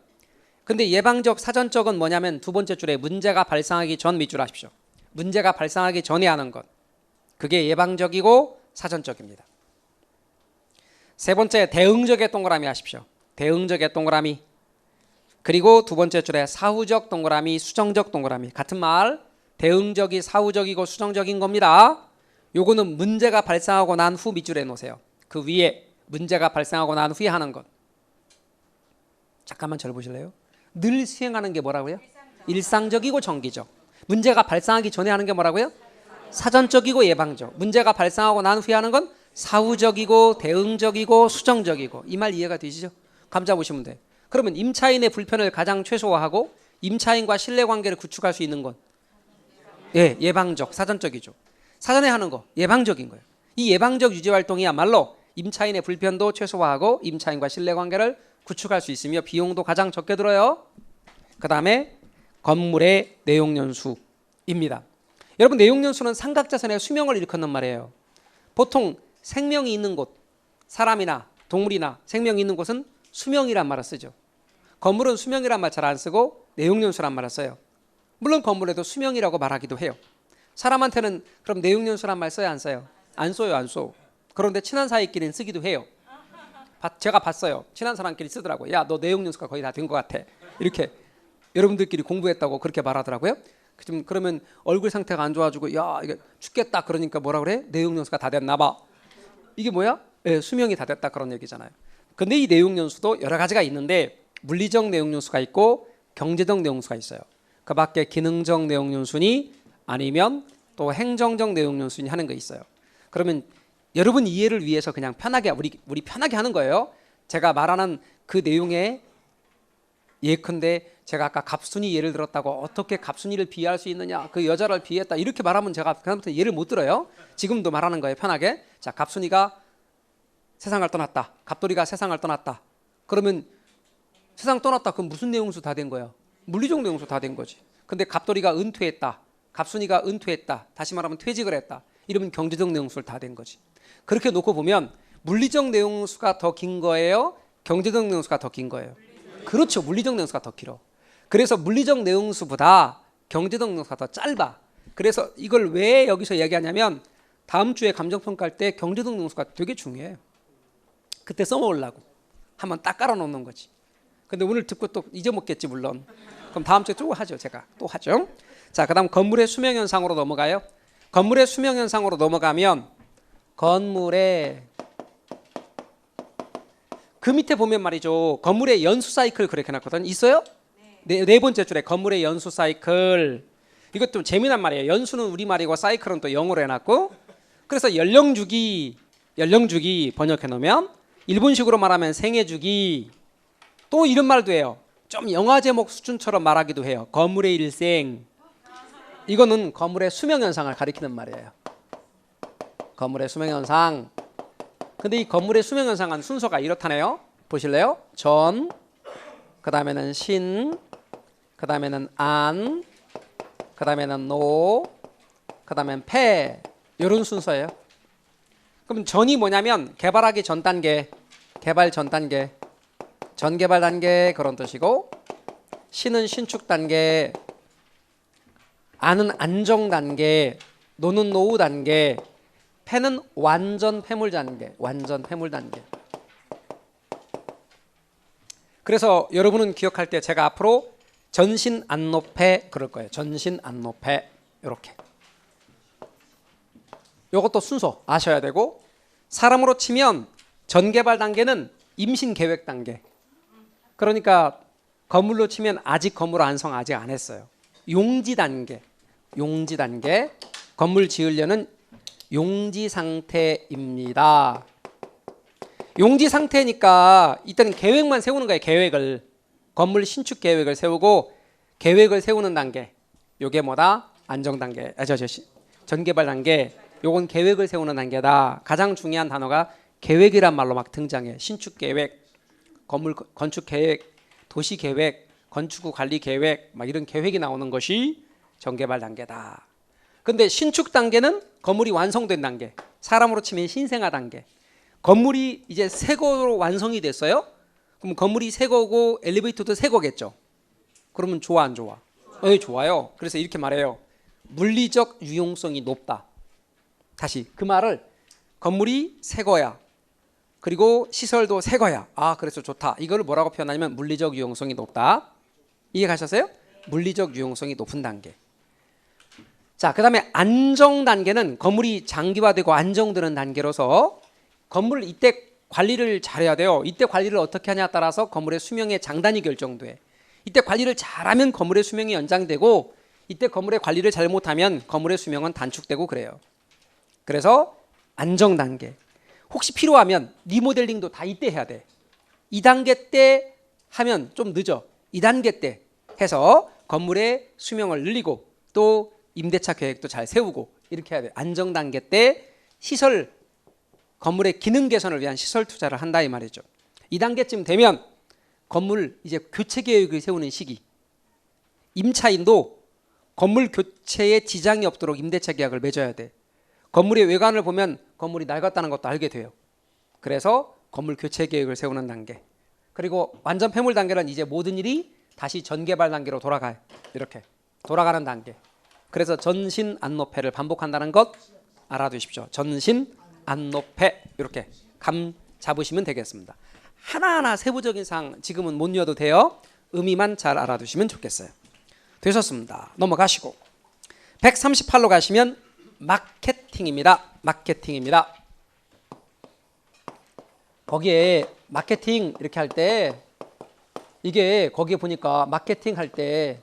[SPEAKER 1] 근데 예방적 사전적은 뭐냐면 두 번째 줄에 문제가 발생하기 전 밑줄 하십시오. 문제가 발생하기 전에 하는 것. 그게 예방적이고 사전적입니다. 세 번째 대응적의 동그라미 하십시오. 대응적의 동그라미. 그리고 두 번째 줄에 사후적 동그라미, 수정적 동그라미. 같은 말. 대응적이 사후적이고 수정적인 겁니다. 요거는 문제가 발생하고 난 후 밑줄에 놓으세요. 그 위에 문제가 발생하고 난 후에 하는 것. 잠깐만 저를 보실래요? 늘 수행하는 게 뭐라고요? 일상적이고 정기적. 문제가 발생하기 전에 하는 게 뭐라고요? 사전적이고 예방적. 문제가 발생하고 난 후에 하는 건 사후적이고 대응적이고 수정적이고. 이 말 이해가 되시죠? 감자 보시면 돼. 그러면 임차인의 불편을 가장 최소화하고 임차인과 신뢰관계를 구축할 수 있는 건 예방적, 사전적이죠. 사전에 하는 거 예방적인 거예요. 이 예방적 유지활동이야말로 임차인의 불편도 최소화하고 임차인과 신뢰관계를 구축할 수 있으며 비용도 가장 적게 들어요. 그 다음에 건물의 내용연수입니다. 여러분 내용연수는 삼각자선의 수명을 일컫는 말이에요. 보통 생명이 있는 곳, 사람이나 동물이나 생명이 있는 곳은 수명이란 말을 쓰죠. 건물은 수명이란 말 잘 안 쓰고 내용연수란 말을 써요. 물론 건물에도 수명이라고 말하기도 해요. 사람한테는 그럼 내용연수란 말 써야 안 써요? 안 써요, 안 써. 그런데 친한 사이끼리는 쓰기도 해요. 제가 봤어요. 친한 사람끼리 쓰더라고요. 야, 너 내용연수가 거의 다 된 것 같아. 이렇게 여러분들끼리 공부했다고 그렇게 말하더라고요. 그러면 얼굴 상태가 안 좋아지고 야, 이게 죽겠다 그러니까 뭐라 그래? 내용연수가 다 됐나 봐. 이게 뭐야? 수명이 다 됐다 그런 얘기잖아요. 근데 이 내용연수도 여러 가지가 있는데 물리적 내용연수가 있고 경제적 내용연수가 있어요. 그 밖에 기능적 내용연수니 아니면 또 행정적 내용연수니 하는 거 있어요. 그러면 여러분 이해를 위해서 그냥 편하게 우리 편하게 하는 거예요. 제가 말하는 그 내용에 예컨대 제가 아까 갑순이 예를 들었다고 어떻게 갑순이를 비하할 수 있느냐, 그 여자를 비했다 이렇게 말하면 제가 그다음부터 예를 못 들어요. 지금도 말하는 거예요, 편하게. 자, 갑순이가 세상을 떠났다. 갑돌이가 세상을 떠났다. 그러면 세상 떠났다. 그럼 무슨 내용수 다 된 거야? 물리적 내용수 다 된 거지. 근데 갑돌이가 은퇴했다. 갑순이가 은퇴했다. 다시 말하면 퇴직을 했다. 이러면 경제적 내용수를 다 된 거지. 그렇게 놓고 보면 물리적 내용수가 더 긴 거예요? 경제적 내용수가 더 긴 거예요? 그렇죠. 물리적 내용수가 더 길어. 그래서 물리적 내용수보다 경제적 내용수가 더 짧아. 그래서 이걸 왜 여기서 얘기하냐면 다음 주에 감정평가할 때 경제등록수가 되게 중요해요. 그때 써먹으려고 한번 딱 깔아놓는 거지. 근데 오늘 듣고 또 잊어먹겠지 물론. 그럼 다음 주에 또 하죠. 제가 또 하죠. 자, 그다음 건물의 수명현상으로 넘어가요. 건물의 수명현상으로 넘어가면 건물의 그 밑에 보면 말이죠. 건물의 연수 사이클 그렇게 해놨거든. 있어요? 네 번째 줄에 건물의 연수 사이클. 이것도 좀 재미난 말이에요. 연수는 우리말이고 사이클은 또 영어로 해놨고. 그래서 연령주기 번역해 놓으면 일본식으로 말하면 생애주기. 또 이런 말도 해요. 좀 영화 제목 수준처럼 말하기도 해요. 건물의 일생. 이거는 건물의 수명현상을 가리키는 말이에요. 건물의 수명현상. 근데 이 건물의 수명현상은 순서가 이렇다네요. 보실래요? 전, 그 다음에는 신, 그 다음에는 안, 그 다음에는 노, 그 다음엔 폐. 이런 순서예요. 그럼 전이 뭐냐면 개발하기 전 단계, 개발 전 단계, 전개발 단계 그런 뜻이고, 신은 신축 단계, 안은 안정 단계, 노는 노후 단계, 폐는 완전 폐물 단계, 완전 폐물 단계. 그래서 여러분은 기억할 때 제가 앞으로 전신 안노폐 그럴 거예요. 전신 안노폐 이렇게. 이것도 순서 아셔야 되고, 사람으로 치면 전개발 단계는 임신 계획 단계. 그러니까 건물로 치면 아직 건물 완성 아직 안 했어요. 용지 단계, 용지 단계. 건물 지으려는 용지 상태입니다. 용지 상태니까 일단 계획만 세우는 거예요. 계획을. 건물 신축 계획을 세우고 계획을 세우는 단계. 요게 뭐다? 안정 단계. 전개발 단계. 요건 계획을 세우는 단계다. 가장 중요한 단어가 계획이란 말로 막 등장해. 신축 계획, 건물 건축 계획, 도시 계획, 건축후 관리 계획, 막 이런 계획이 나오는 것이 전개발 단계다. 근데 신축 단계는 건물이 완성된 단계. 사람으로 치면 신생아 단계. 건물이 이제 새 거로 완성이 됐어요. 그럼 건물이 새 거고 엘리베이터도 새 거겠죠. 그러면 좋아 안 좋아? 좋아요. 그래서 이렇게 말해요. 물리적 유용성이 높다. 다시 그 말을 건물이 새 거야. 그리고 시설도 새 거야. 아, 그래서 좋다. 이걸 뭐라고 표현하냐면 물리적 유용성이 높다. 이해 가셨어요? 물리적 유용성이 높은 단계. 자, 그 다음에 안정 단계는 건물이 장기화되고 안정되는 단계로서 건물 이때 관리를 잘해야 돼요. 이때 관리를 어떻게 하냐에 따라서 건물의 수명의 장단이 결정돼. 이때 관리를 잘하면 건물의 수명이 연장되고, 이때 건물의 관리를 잘못하면 건물의 수명은 단축되고 그래요. 그래서 안정 단계. 혹시 필요하면 리모델링도 다 이때 해야 돼. 2단계 때 하면 좀 늦어. 2단계 때 해서 건물의 수명을 늘리고 또 임대차 계획도 잘 세우고 이렇게 해야 돼. 안정 단계 때 시설, 건물의 기능 개선을 위한 시설 투자를 한다 이 말이죠. 2단계쯤 되면 건물 이제 교체 계획을 세우는 시기. 임차인도 건물 교체에 지장이 없도록 임대차 계약을 맺어야 돼. 건물의 외관을 보면 건물이 낡았다는 것도 알게 돼요. 그래서 건물 교체 계획을 세우는 단계. 그리고 완전 폐물 단계는 이제 모든 일이 다시 전개발 단계로 돌아가요. 이렇게 돌아가는 단계. 그래서 전신 안노폐를 반복한다는 것 알아두십시오. 전신 안노폐 이렇게 감 잡으시면 되겠습니다. 하나하나 세부적인 사항 지금은 못 외워도 돼요. 의미만 잘 알아두시면 좋겠어요. 되셨습니다. 넘어가시고 138로 가시면 마케팅입니다. 마케팅입니다. 거기에 마케팅 이렇게 할 때 이게 거기에 보니까 마케팅 할 때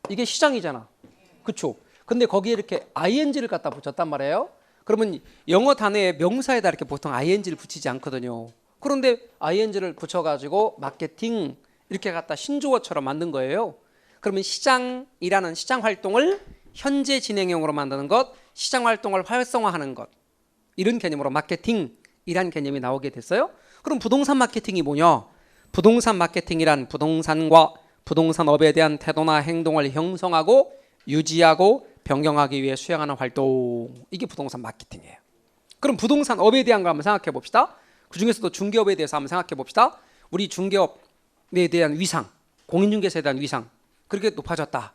[SPEAKER 1] 이게 시장이잖아. 그쵸? 근데 거기에 이렇게 ing를 갖다 붙였단 말이에요. 그러면 영어 단어에 명사에다 이렇게 보통 ing를 붙이지 않거든요. 그런데 ing를 붙여가지고 마케팅 이렇게 갖다 신조어처럼 만든 거예요. 그러면 시장이라는 시장 활동을 현재 진행형으로 만드는 것, 시장 활동을 활성화하는 것, 이런 개념으로 마케팅이란 개념이 나오게 됐어요. 그럼 부동산 마케팅이 뭐냐? 부동산 마케팅이란 부동산과 부동산업에 대한 태도나 행동을 형성하고 유지하고 변경하기 위해 수행하는 활동, 이게 부동산 마케팅이에요. 그럼 부동산업에 대한 거 한번 생각해 봅시다. 그 중에서도 중개업에 대해서 한번 생각해 봅시다. 우리 중개업에 대한 위상, 공인중개사에 대한 위상 그렇게 높아졌다.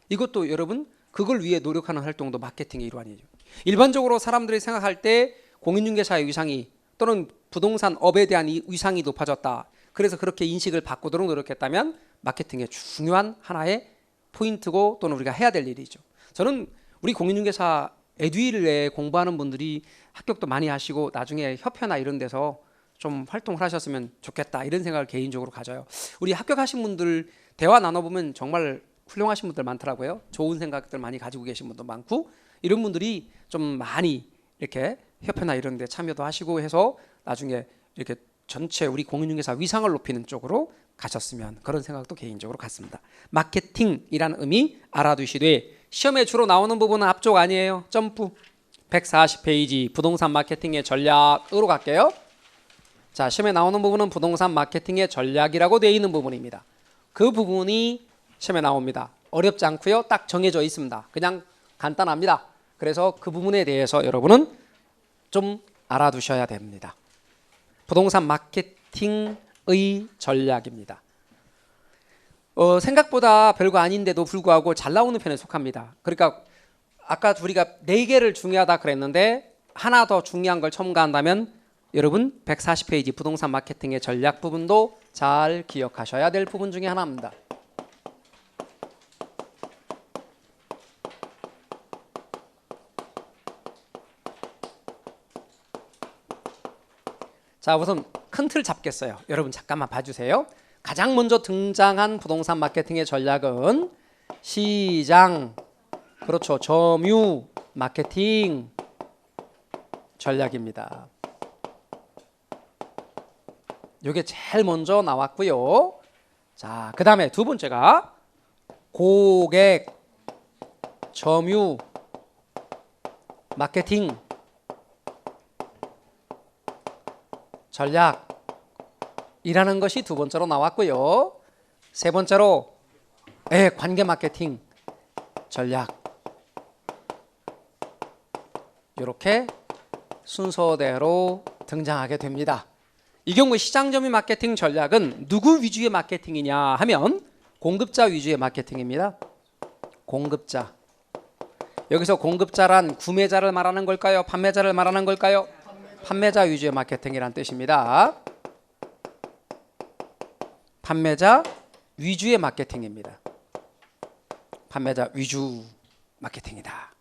[SPEAKER 1] 이것도 여러분 그걸 위해 노력하는 활동도 마케팅의 일환이죠. 일반적으로 사람들이 생각할 때 공인중개사의 위상이 또는 부동산 업에 대한 이 위상이 높아졌다. 그래서 그렇게 인식을 바꾸도록 노력했다면 마케팅의 중요한 하나의 포인트고 또는 우리가 해야 될 일이죠. 저는 우리 공인중개사 에듀윌에 공부하는 분들이 합격도 많이 하시고 나중에 협회나 이런 데서 좀 활동을 하셨으면 좋겠다 이런 생각을 개인적으로 가져요. 우리 합격하신 분들 대화 나눠보면 정말 훌륭하신 분들 많더라고요. 좋은 생각들 많이 가지고 계신 분도 많고 이런 분들이 좀 많이 이렇게 협회나 이런 데 참여도 하시고 해서 나중에 이렇게 전체 우리 공인중개사 위상을 높이는 쪽으로 가셨으면 그런 생각도 개인적으로 갖습니다. 마케팅이라는 의미 알아두시되 시험에 주로 나오는 부분은 앞쪽 아니에요. 점프 140페이지 부동산 마케팅의 전략으로 갈게요. 자, 시험에 나오는 부분은 부동산 마케팅의 전략이라고 되어 있는 부분입니다. 그 부분이 시험에 나옵니다. 어렵지 않고요. 딱 정해져 있습니다. 그냥 간단합니다. 그래서 그 부분에 대해서 여러분은 좀 알아두셔야 됩니다. 부동산 마케팅의 전략입니다. 생각보다 별거 아닌데도 불구하고 잘 나오는 편에 속합니다. 그러니까 아까 우리가 4개를 중요하다 그랬는데 하나 더 중요한 걸 첨가한다면 여러분 140페이지 부동산 마케팅의 전략 부분도 잘 기억하셔야 될 부분 중에 하나입니다. 자, 우선 큰 틀 잡겠어요. 여러분 잠깐만 봐주세요. 가장 먼저 등장한 부동산 마케팅의 전략은 시장, 그렇죠, 점유 마케팅 전략입니다. 이게 제일 먼저 나왔고요. 자, 그 다음에 두 번째가 고객 점유 마케팅 전략이라는 것이 두 번째로 나왔고요. 세 번째로 관계 마케팅 전략. 이렇게 순서대로 등장하게 됩니다. 이 경우 시장 점유 마케팅 전략은 누구 위주의 마케팅이냐 하면 공급자 위주의 마케팅입니다. 공급자. 여기서 공급자란 구매자를 말하는 걸까요? 판매자를 말하는 걸까요? 판매자 위주의 마케팅이란 뜻입니다. 판매자 위주의 마케팅입니다. 판매자 위주 마케팅이다.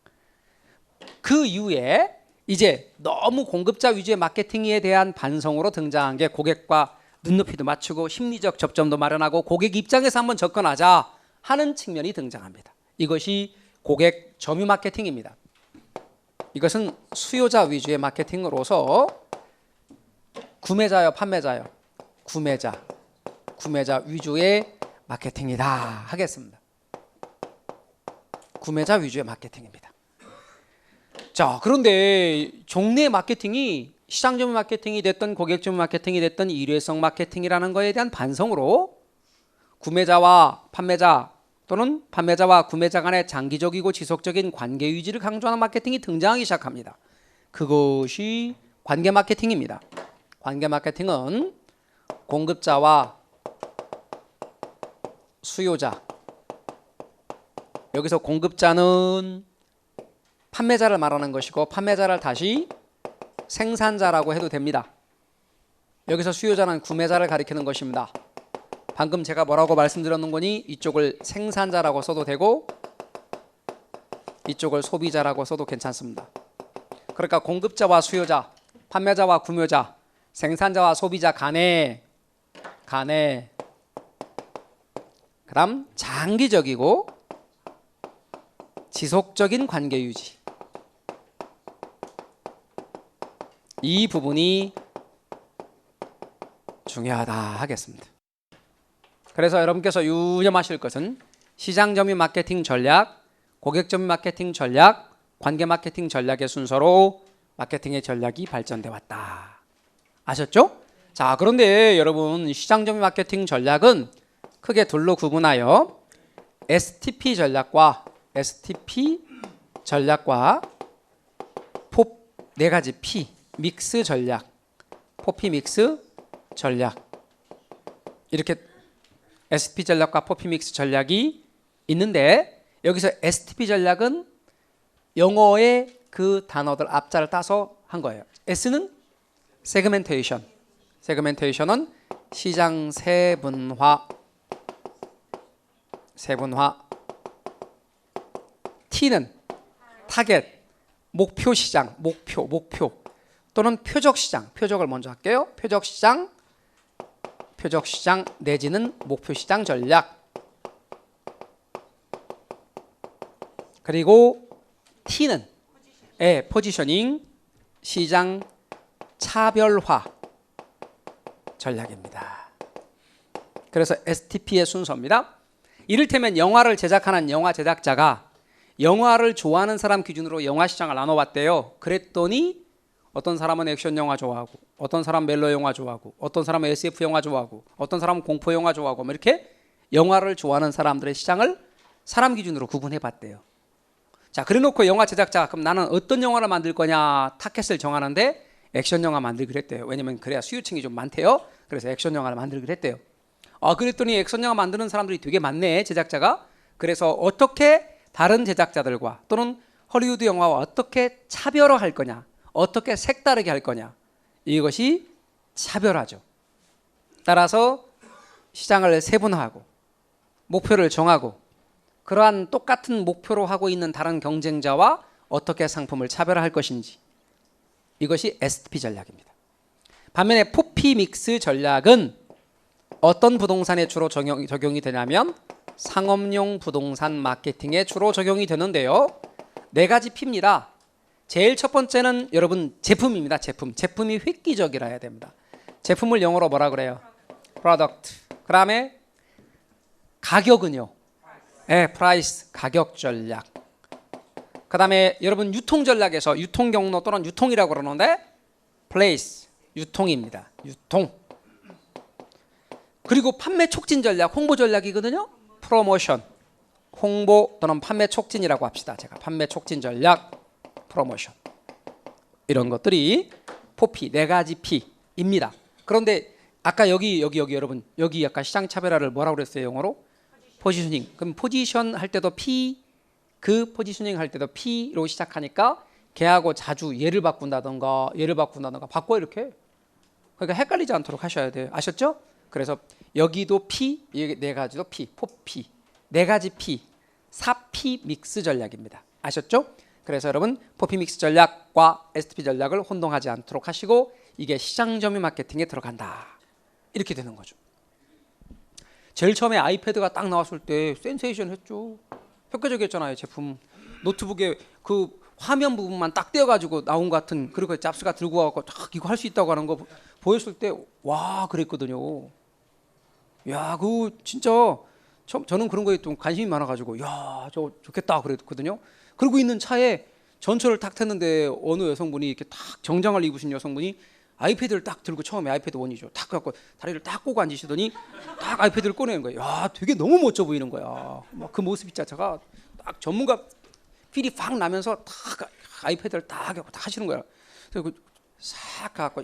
[SPEAKER 1] 그 이후에 이제 너무 공급자 위주의 마케팅에 대한 반성으로 등장한 게 고객과 눈높이도 맞추고 심리적 접점도 마련하고 고객 입장에서 한번 접근하자 하는 측면이 등장합니다. 이것이 고객 점유 마케팅입니다. 이것은 수요자 위주의 마케팅으로서 구매자요, 판매자요? 구매자 위주의 마케팅이다 하겠습니다. 구매자 위주의 마케팅입니다. 자, 그런데 종래 마케팅이 시장 점유 마케팅이 됐든 고객 점유 마케팅이 됐든 일회성 마케팅이라는 것에 대한 반성으로 구매자와 판매자 또는 판매자와 구매자 간의 장기적이고 지속적인 관계 유지를 강조하는 마케팅이 등장하기 시작합니다. 그것이 관계 마케팅입니다. 관계 마케팅은 공급자와 수요자, 여기서 공급자는 판매자를 말하는 것이고 판매자를 다시 생산자라고 해도 됩니다. 여기서 수요자는 구매자를 가리키는 것입니다. 방금 제가 뭐라고 말씀드렸는 거니 이쪽을 생산자라고 써도 되고 이쪽을 소비자라고 써도 괜찮습니다. 그러니까 공급자와 수요자, 판매자와 구매자, 생산자와 소비자 간에 그다음 장기적이고 지속적인 관계 유지, 이 부분이 중요하다 하겠습니다. 그래서 여러분께서 유념하실 것은 시장 점유 마케팅 전략, 고객 점유 마케팅 전략, 관계 마케팅 전략의 순서로 마케팅의 전략이 발전돼 왔다. 아셨죠? 자, 그런데 여러분 시장 점유 마케팅 전략은 크게 둘로 구분하여 STP 전략과 네 가지 P 믹스 전략, 포피 믹스 전략, 이렇게 SP 전략과 포피 믹스 전략이 있는데 여기서 STP 전략은 영어의 그 단어들 앞자를 따서 한 거예요. S는 세그멘테이션. 세그멘테이션은 시장 세분화. 세분화. T는 타겟. 목표 시장. 목표. 또는 표적 시장. 표적을 먼저 할게요. 표적 시장 내지는 목표 시장 전략. 그리고 T는 포지셔닝, 시장 차별화 전략입니다. 그래서 STP의 순서입니다. 이를테면 영화를 제작하는 영화 제작자가 영화를 좋아하는 사람 기준으로 영화 시장을 나눠봤대요. 그랬더니 어떤 사람은 액션 영화 좋아하고, 어떤 사람은 멜로 영화 좋아하고, 어떤 사람은 SF 영화 좋아하고, 어떤 사람은 공포 영화 좋아하고, 이렇게 영화를 좋아하는 사람들의 시장을 사람 기준으로 구분해봤대요. 자, 그래놓고 영화 제작자가 그럼 나는 어떤 영화를 만들 거냐 타켓을 정하는데 액션 영화 만들기로 했대요. 왜냐면 그래야 수요층이 좀 많대요. 그래서 액션 영화를 만들기로 했대요. 그랬더니 액션 영화 만드는 사람들이 되게 많네, 제작자가. 그래서 어떻게 다른 제작자들과 또는 헐리우드 영화와 어떻게 차별화할 거냐, 어떻게 색다르게 할 거냐, 이것이 차별화죠. 따라서 시장을 세분화하고 목표를 정하고 그러한 똑같은 목표로 하고 있는 다른 경쟁자와 어떻게 상품을 차별화할 것인지, 이것이 STP 전략입니다. 반면에 포피 믹스 전략은 어떤 부동산에 주로 적용이 되냐면 상업용 부동산 마케팅에 주로 적용이 되는데요. 4가지 P입니다. 제일 첫 번째는 여러분 제품입니다. 제품이 획기적이라 해야 됩니다. 제품을 영어로 뭐라 그래요? product. 그 다음에 가격은요? 프라이스, 가격 전략. 그 다음에 여러분 유통 전략에서 유통 경로 또는 유통이라고 그러는데 place, 유통입니다. 유통. 그리고 판매 촉진 전략, 홍보 전략이거든요. 프로모션, 홍보 또는 판매 촉진이라고 합시다. 제가 판매 촉진 전략, 프로모션. 이런 것들이 포피, 4가지 P입니다. 그런데 아까 여기 여러분, 여기 약간 시장 차별화를 뭐라고 그랬어요, 영어로? 포지셔닝. 그럼 포지션 할 때도 P, 그 포지셔닝 할 때도 P로 시작하니까 걔하고 자주 얘를 바꾼다던가 바꿔 이렇게. 그러니까 헷갈리지 않도록 하셔야 돼요. 아셨죠? 그래서 여기도 P, 여기 4가지도 P, 포피. 4가지 P, 4P 믹스 전략입니다. 아셨죠? 그래서 여러분 포피 믹스 전략과 STP 전략을 혼동하지 않도록 하시고, 이게 시장 점유 마케팅에 들어간다. 이렇게 되는 거죠. 제일 처음에 아이패드가 딱 나왔을 때 센세이션 했죠. 효과적이었잖아요. 제품. 노트북에 그 화면 부분만 딱 떼어가지고 나온 것 같은, 그리고 잡스가 들고 와서 딱 이거 할 수 있다고 하는 거 보였을 때 와 그랬거든요. 야, 그거 진짜 저는 그런 거에 좀 관심이 많아가지고 야, 저거 좋겠다 그랬거든요. 그러고 있는 차에 전철을 탁 탔는데 어느 여성분이 이렇게 탁 정장을 입으신 여성분이 아이패드를 딱 들고, 처음에 아이패드 1이죠. 딱 갖고 다리를 딱 꼬고 앉으시더니 딱 아이패드를 꺼내는 거예요. 야, 되게 너무 멋져 보이는 거야. 막 그 모습 자체가 딱 전문가 필이 확 나면서 딱 아이패드를 딱 하고 딱 하시는 거야. 그래서 싹 갖고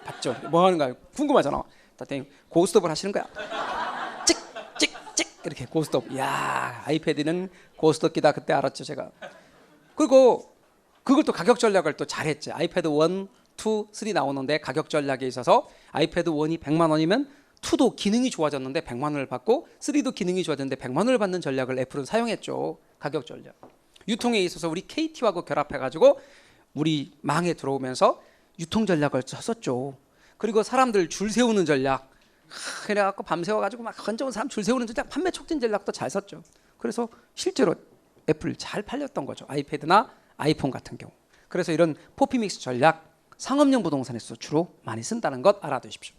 [SPEAKER 1] 봤죠. 뭐 하는 거야? 궁금하잖아. 딱 고스톱을 하시는 거야. 찍찍찍 이렇게 고스톱. 야, 아이패드는 고스톱기다 그때 알았죠, 제가. 그리고 그걸 또 가격 전략을 또 잘했지. 아이패드 1, 2, 3 나오는데 가격 전략에 있어서 아이패드 1이 100만 원이면 2도 기능이 좋아졌는데 100만 원을 받고 3도 기능이 좋아졌는데 100만 원을 받는 전략을 애플은 사용했죠. 가격 전략. 유통에 있어서 우리 KT하고 결합해가지고 우리 망에 들어오면서 유통 전략을 썼죠. 그리고 사람들 줄 세우는 전략. 그래갖고 밤새워가지고 막 건져온 사람 줄 세우는 전략, 판매 촉진 전략도 잘 썼죠. 그래서 실제로 애플 잘 팔렸던 거죠. 아이패드나 아이폰 같은 경우. 그래서 이런 포피믹스 전략, 상업용 부동산에서 주로 많이 쓴다는 것 알아두십시오.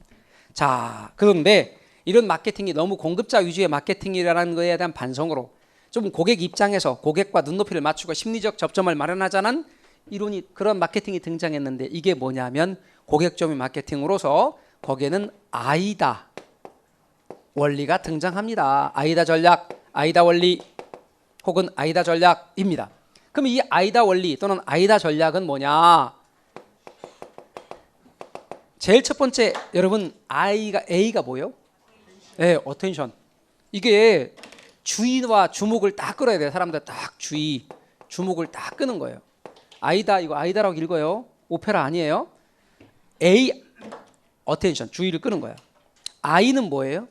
[SPEAKER 1] 자, 그런데 이런 마케팅이 너무 공급자 위주의 마케팅이라는 것에 대한 반성으로 좀 고객 입장에서 고객과 눈높이를 맞추고 심리적 접점을 마련하자는 이론이, 그런 마케팅이 등장했는데, 이게 뭐냐면 고객 점유 마케팅으로서 거기에는 아이다 원리가 등장합니다. 아이다 전략, 아이다 원리 혹은 아이다 전략입니다. 그럼 이 아이다 원리 또는 아이다 전략은 뭐냐? 제일 첫 번째, 여러분 A가 뭐예요? 네, 어텐션. 이게 주의와 주목을 딱 끌어야 돼요. 사람들 딱 주목을 딱 끄는 거예요. 아이다, 이거 아이다라고 읽어요. 오페라 아니에요. A, attention, 주의를 끄는 거예요. I는 뭐예요?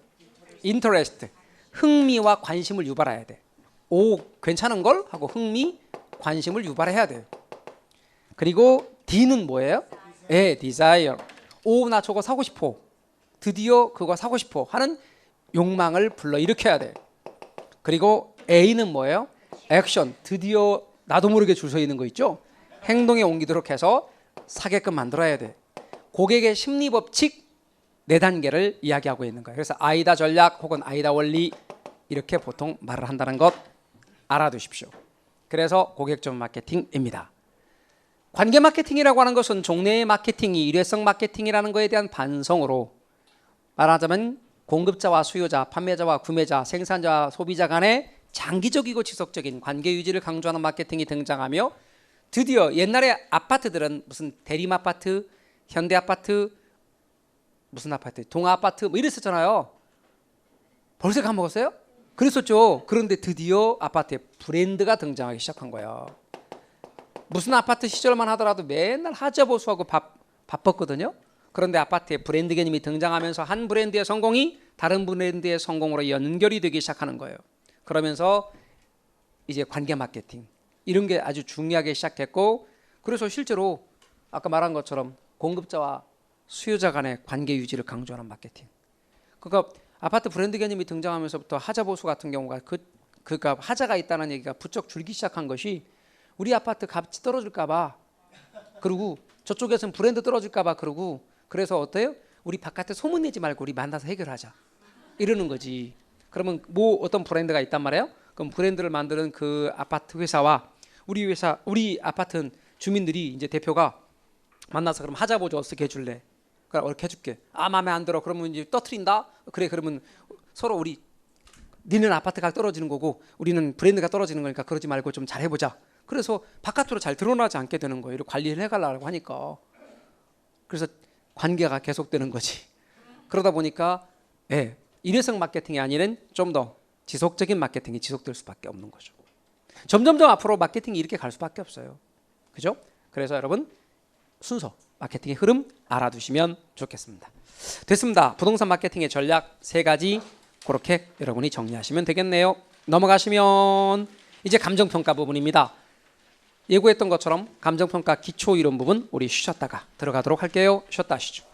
[SPEAKER 1] interest, 흥미와 관심을 유발해야 돼. 오, 괜찮은 걸 하고 흥미, 관심을 유발해야 돼요. 그리고 D는 뭐예요? desire. 오, 나 저거 사고 싶어. 드디어 그거 사고 싶어 하는 욕망을 불러일으켜야 돼. 그리고 A는 뭐예요? 액션. 드디어 나도 모르게 줄 서 있는 거 있죠? 행동에 옮기도록 해서 사게끔 만들어야 돼. 고객의 심리 법칙 4단계를 이야기하고 있는 거예요. 그래서 아이다 전략 혹은 아이다 원리 이렇게 보통 말을 한다는 것 알아두십시오. 그래서 고객 전문 마케팅입니다. 관계 마케팅이라고 하는 것은 종래의 마케팅이 일회성 마케팅이라는 것에 대한 반성으로 말하자면 공급자와 수요자, 판매자와 구매자, 생산자와 소비자 간의 장기적이고 지속적인 관계 유지를 강조하는 마케팅이 등장하며 드디어 옛날에 아파트들은 무슨 대림 아파트, 현대 아파트, 무슨 아파트, 동아 아파트 뭐 이랬었잖아요. 벌써 까먹었어요? 그랬었죠. 그런데 드디어 아파트에 브랜드가 등장하기 시작한 거예요. 무슨 아파트 시절만 하더라도 맨날 하자보수하고 바빴거든요. 그런데 아파트에 브랜드 개념이 등장하면서 한 브랜드의 성공이 다른 브랜드의 성공으로 연결이 되기 시작하는 거예요. 그러면서 이제 관계 마케팅 이런 게 아주 중요하게 시작됐고, 그래서 실제로 아까 말한 것처럼 공급자와 수요자 간의 관계 유지를 강조하는 마케팅. 그러니까 아파트 브랜드 개념이 등장하면서부터 하자보수 같은 경우가 그러니까 하자가 있다는 얘기가 부쩍 줄기 시작한 것이 우리 아파트 값이 떨어질까봐, 그리고 저쪽에서는 브랜드 떨어질까봐, 그러고 그래서 어때요? 우리 바깥에 소문내지 말고 우리 만나서 해결하자 이러는 거지. 그러면 뭐 어떤 브랜드가 있단 말이에요? 그럼 브랜드를 만드는 그 아파트 회사와 우리 아파트 주민들이 이제 대표가 만나서 그럼 하자보죠. 어떻게 해줄래? 그래, 어떻게 해줄게. 아, 마음에 안 들어. 그러면 이제 떠트린다. 그래, 그러면 서로 우리 니는 아파트가 떨어지는 거고 우리는 브랜드가 떨어지는 거니까 그러지 말고 좀 잘 해보자. 그래서 바깥으로 잘 드러나지 않게 되는 거예요. 이렇게 관리를 해가려고 하니까. 그래서 관계가 계속되는 거지. 그러다 보니까 일회성 마케팅이 아니는 좀 더 지속적인 마케팅이 지속될 수밖에 없는 거죠. 점점점 앞으로 마케팅이 이렇게 갈 수밖에 없어요. 그죠? 그래서 여러분 순서, 마케팅의 흐름 알아두시면 좋겠습니다. 됐습니다. 부동산 마케팅의 전략 3가지 그렇게 여러분이 정리하시면 되겠네요. 넘어가시면 이제 감정평가 부분입니다. 예고했던 것처럼 감정평가 기초 이론 부분 우리 쉬셨다가 들어가도록 할게요. 쉬었다 하시죠.